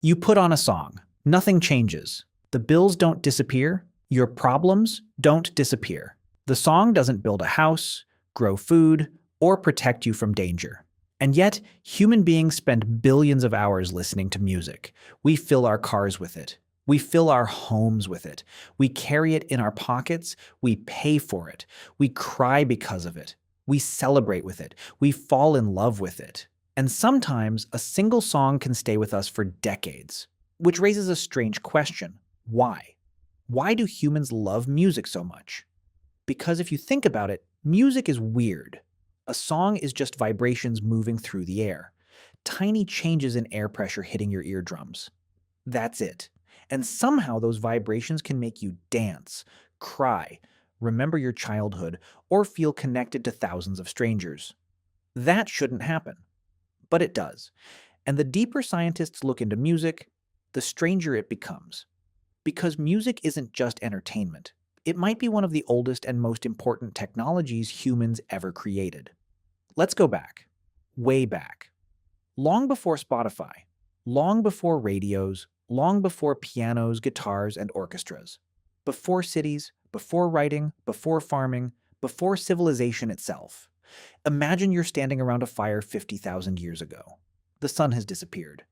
You put on a song. Nothing changes. The bills don't disappear. Your problems don't disappear. The song doesn't build a house, grow food, or protect you from danger. And yet, human beings spend billions of hours listening to music. We fill our cars with it. We fill our homes with it. We carry it in our pockets. We pay for it. We cry because of it. We celebrate with it. We fall in love with it. And sometimes a single song can stay with us for decades, which raises a strange question. Why? Why do humans love music so much? Because if you think about it, music is weird. A song is just vibrations moving through the air, tiny changes in air pressure hitting your eardrums. That's it. And somehow those vibrations can make you dance, cry, remember your childhood, or feel connected to thousands of strangers. That shouldn't happen. But it does. And the deeper scientists look into music, the stranger it becomes. Because music isn't just entertainment. It might be one of the oldest and most important technologies humans ever created. Let's go back. Way back. Long before Spotify. Long before radios. Long before pianos, guitars, and orchestras. Before cities. Before writing. Before farming. Before civilization itself. Imagine you're standing around a fire 50,000 years ago. The sun has disappeared.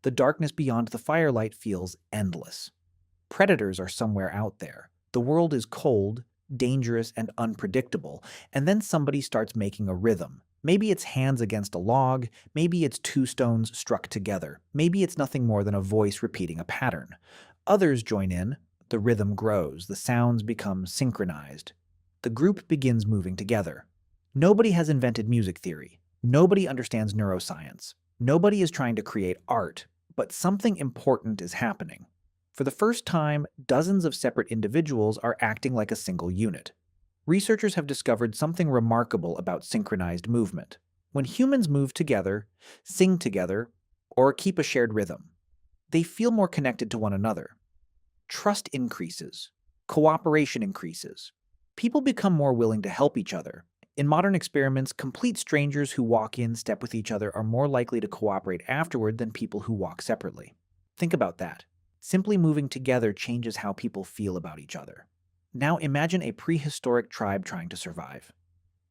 The darkness beyond the firelight feels endless. Predators are somewhere out there. The world is cold, dangerous, and unpredictable, and then somebody starts making a rhythm. Maybe it's hands against a log, maybe it's two stones struck together, maybe it's nothing more than a voice repeating a pattern. Others join in, the rhythm grows, the sounds become synchronized. The group begins moving together. Nobody has invented music theory. Nobody understands neuroscience. Nobody is trying to create art, but something important is happening. For the first time, dozens of separate individuals are acting like a single unit. Researchers have discovered something remarkable about synchronized movement. When humans move together, sing together, or keep a shared rhythm, they feel more connected to one another. Trust increases. Cooperation increases. People become more willing to help each other. In modern experiments, complete strangers who walk in step with each other are more likely to cooperate afterward than people who walk separately. Think about that. Simply moving together changes how people feel about each other. Now imagine a prehistoric tribe trying to survive.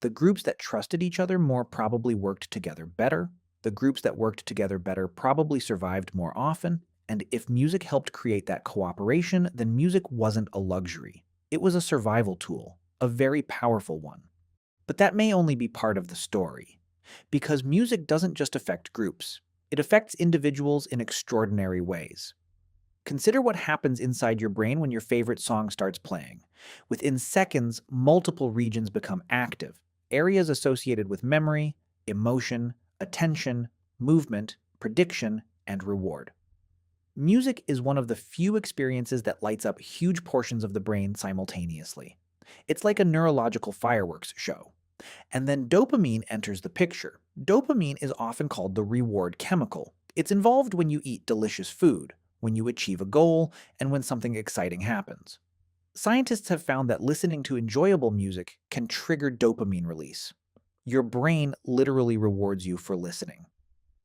The groups that trusted each other more probably worked together better. The groups that worked together better probably survived more often. And if music helped create that cooperation, then music wasn't a luxury. It was a survival tool, a very powerful one. But that may only be part of the story. Because music doesn't just affect groups. It affects individuals in extraordinary ways. Consider what happens inside your brain when your favorite song starts playing. Within seconds, multiple regions become active, areas associated with memory, emotion, attention, movement, prediction, and reward. Music is one of the few experiences that lights up huge portions of the brain simultaneously. It's like a neurological fireworks show. And then dopamine enters the picture. Dopamine is often called the reward chemical. It's involved when you eat delicious food, when you achieve a goal, and when something exciting happens. Scientists have found that listening to enjoyable music can trigger dopamine release. Your brain literally rewards you for listening.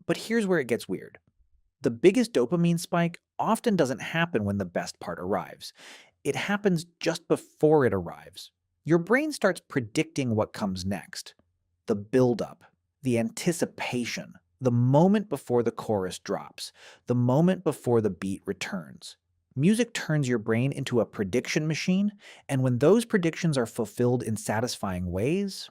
But here's where it gets weird. The biggest dopamine spike often doesn't happen when the best part arrives. It happens just before it arrives. Your brain starts predicting what comes next. The buildup, the anticipation, the moment before the chorus drops, the moment before the beat returns. Music turns your brain into a prediction machine, and when those predictions are fulfilled in satisfying ways,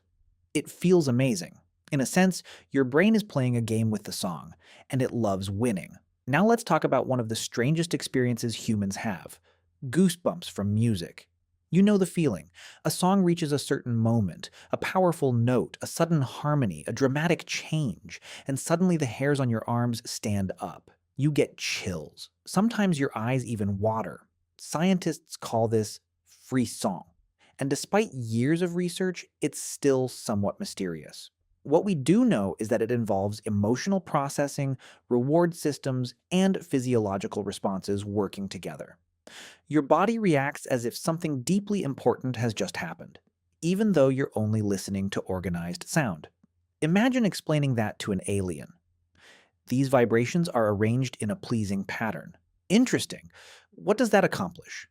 it feels amazing. In a sense, your brain is playing a game with the song, and it loves winning. Now let's talk about one of the strangest experiences humans have: goosebumps from music. You know the feeling. A song reaches a certain moment, a powerful note, a sudden harmony, a dramatic change, and suddenly the hairs on your arms stand up. You get chills. Sometimes your eyes even water. Scientists call this frisson. And despite years of research, it's still somewhat mysterious. What we do know is that it involves emotional processing, reward systems, and physiological responses working together. Your body reacts as if something deeply important has just happened, even though you're only listening to organized sound. Imagine explaining that to an alien. These vibrations are arranged in a pleasing pattern. Interesting. What does that accomplish?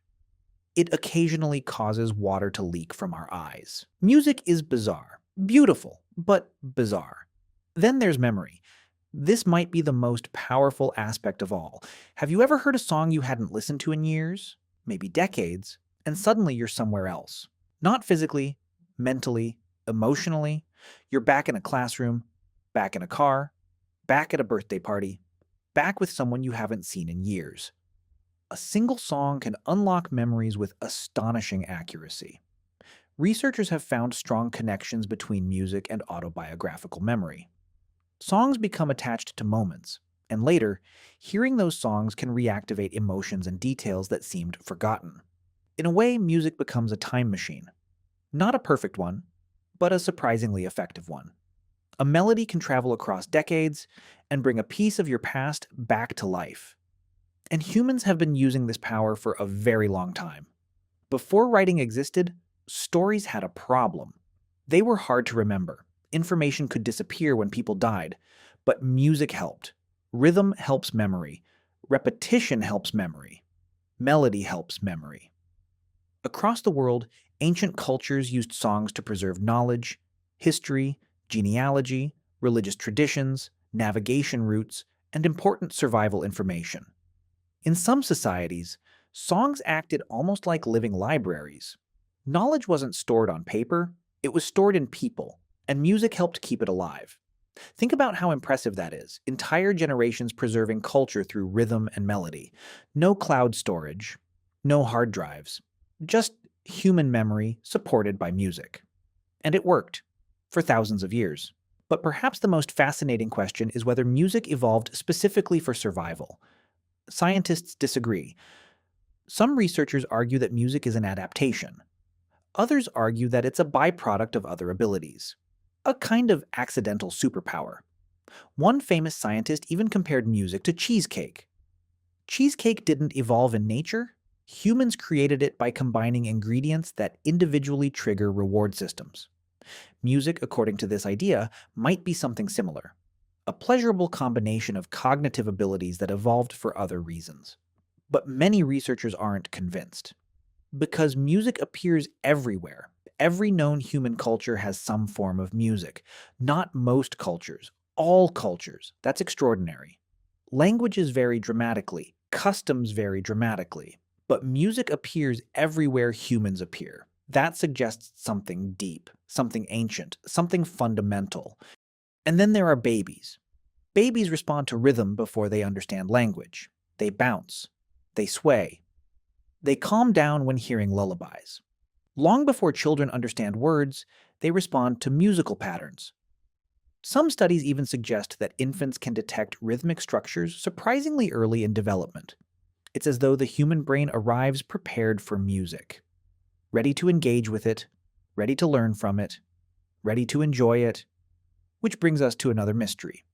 It occasionally causes water to leak from our eyes. Music is bizarre. Beautiful, but bizarre. Then there's memory. This might be the most powerful aspect of all. Have you ever heard a song you hadn't listened to in years, maybe decades, and suddenly you're somewhere else? Not physically, mentally, emotionally. You're back in a classroom, back in a car, back at a birthday party, back with someone you haven't seen in years. A single song can unlock memories with astonishing accuracy. Researchers have found strong connections between music and autobiographical memory. Songs become attached to moments, and later, hearing those songs can reactivate emotions and details that seemed forgotten. In a way, music becomes a time machine. Not a perfect one, but a surprisingly effective one. A melody can travel across decades and bring a piece of your past back to life. And humans have been using this power for a very long time. Before writing existed, stories had a problem. They were hard to remember. Information could disappear when people died, but music helped. Rhythm helps memory. Repetition helps memory. Melody helps memory. Across the world, ancient cultures used songs to preserve knowledge, history, genealogy, religious traditions, navigation routes, and important survival information. In some societies, songs acted almost like living libraries. Knowledge wasn't stored on paper, it was stored in people, and music helped keep it alive. Think about how impressive that is. Entire generations preserving culture through rhythm and melody. No cloud storage, no hard drives, just human memory supported by music. And it worked for thousands of years. But perhaps the most fascinating question is whether music evolved specifically for survival. Scientists disagree. Some researchers argue that music is an adaptation. Others argue that it's a byproduct of other abilities, a kind of accidental superpower. One famous scientist even compared music to cheesecake. Cheesecake didn't evolve in nature. Humans created it by combining ingredients that individually trigger reward systems. Music, according to this idea, might be something similar. A pleasurable combination of cognitive abilities that evolved for other reasons. But many researchers aren't convinced. Because music appears everywhere. Every known human culture has some form of music. Not most cultures, all cultures. That's extraordinary. Languages vary dramatically, customs vary dramatically, but music appears everywhere humans appear. That suggests something deep, something ancient, something fundamental. And then there are babies. Babies respond to rhythm before they understand language. They bounce. They sway. They calm down when hearing lullabies. Long before children understand words, they respond to musical patterns. Some studies even suggest that infants can detect rhythmic structures surprisingly early in development. It's as though the human brain arrives prepared for music, ready to engage with it, ready to learn from it, ready to enjoy it. Which brings us to another mystery.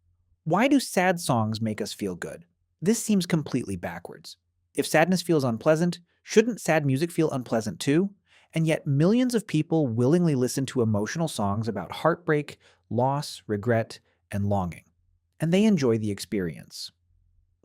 Why do sad songs make us feel good? This seems completely backwards. If sadness feels unpleasant, shouldn't sad music feel unpleasant too? And yet millions of people willingly listen to emotional songs about heartbreak, loss, regret, and longing. And they enjoy the experience.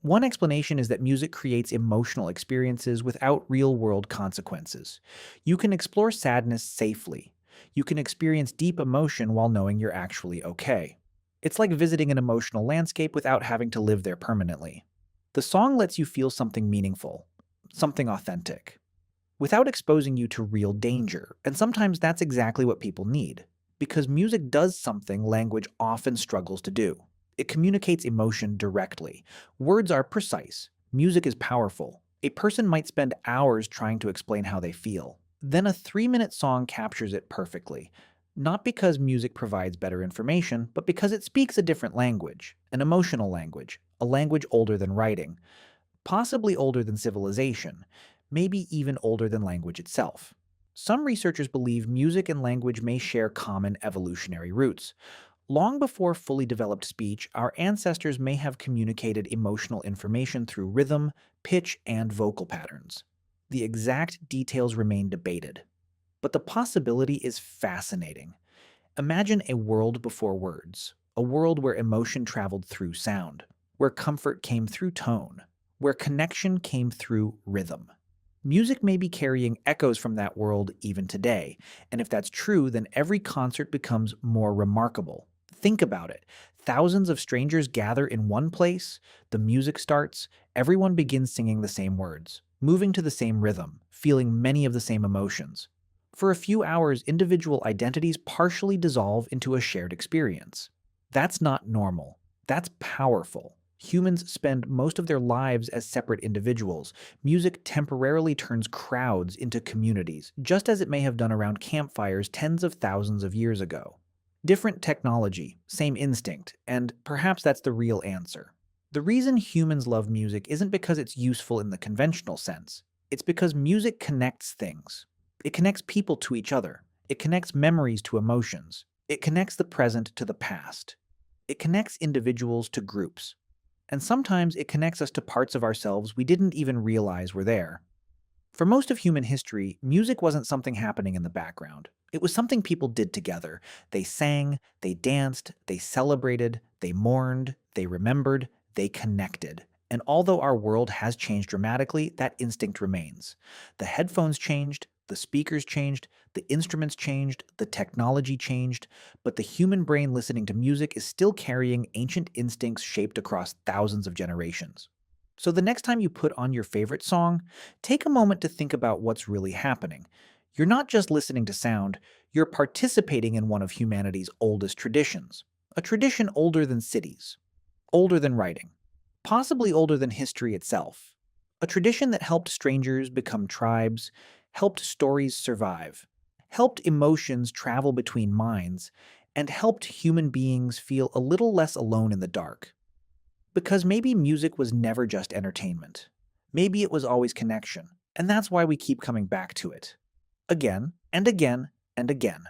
One explanation is that music creates emotional experiences without real-world consequences. You can explore sadness safely. You can experience deep emotion while knowing you're actually okay. It's like visiting an emotional landscape without having to live there permanently. The song lets you feel something meaningful, something authentic, without exposing you to real danger. And sometimes that's exactly what people need, because music does something language often struggles to do. It communicates emotion directly. Words are precise. Music is powerful. A person might spend hours trying to explain how they feel. Then a 3-minute song captures it perfectly. Not because music provides better information, but because it speaks a different language, an emotional language, a language older than writing, possibly older than civilization, maybe even older than language itself. Some researchers believe music and language may share common evolutionary roots. Long before fully developed speech, our ancestors may have communicated emotional information through rhythm, pitch, and vocal patterns. The exact details remain debated. But the possibility is fascinating. Imagine a world before words, a world where emotion traveled through sound. where comfort came through tone, where connection came through rhythm. Music may be carrying echoes from that world even today, and if that's true, then every concert becomes more remarkable. Think about it. Thousands of strangers gather in one place, the music starts, everyone begins singing the same words, moving to the same rhythm, feeling many of the same emotions. For a few hours, individual identities partially dissolve into a shared experience. That's not normal. That's powerful. Humans spend most of their lives as separate individuals. Music temporarily turns crowds into communities, just as it may have done around campfires tens of thousands of years ago. Different technology, same instinct, and perhaps that's the real answer. The reason humans love music isn't because it's useful in the conventional sense. It's because music connects things. It connects people to each other. It connects memories to emotions. It connects the present to the past. It connects individuals to groups. And sometimes it connects us to parts of ourselves we didn't even realize were there. For most of human history, music wasn't something happening in the background. It was something people did together. They sang, they danced, they celebrated, they mourned, they remembered, they connected. And although our world has changed dramatically, that instinct remains. The headphones changed, the speakers changed, the instruments changed, the technology changed, but the human brain listening to music is still carrying ancient instincts shaped across thousands of generations. So the next time you put on your favorite song, take a moment to think about what's really happening. You're not just listening to sound, you're participating in one of humanity's oldest traditions. A tradition older than cities, older than writing, possibly older than history itself. A tradition that helped strangers become tribes, helped stories survive, helped emotions travel between minds, and helped human beings feel a little less alone in the dark. Because maybe music was never just entertainment. Maybe it was always connection, and that's why we keep coming back to it. Again and again and again.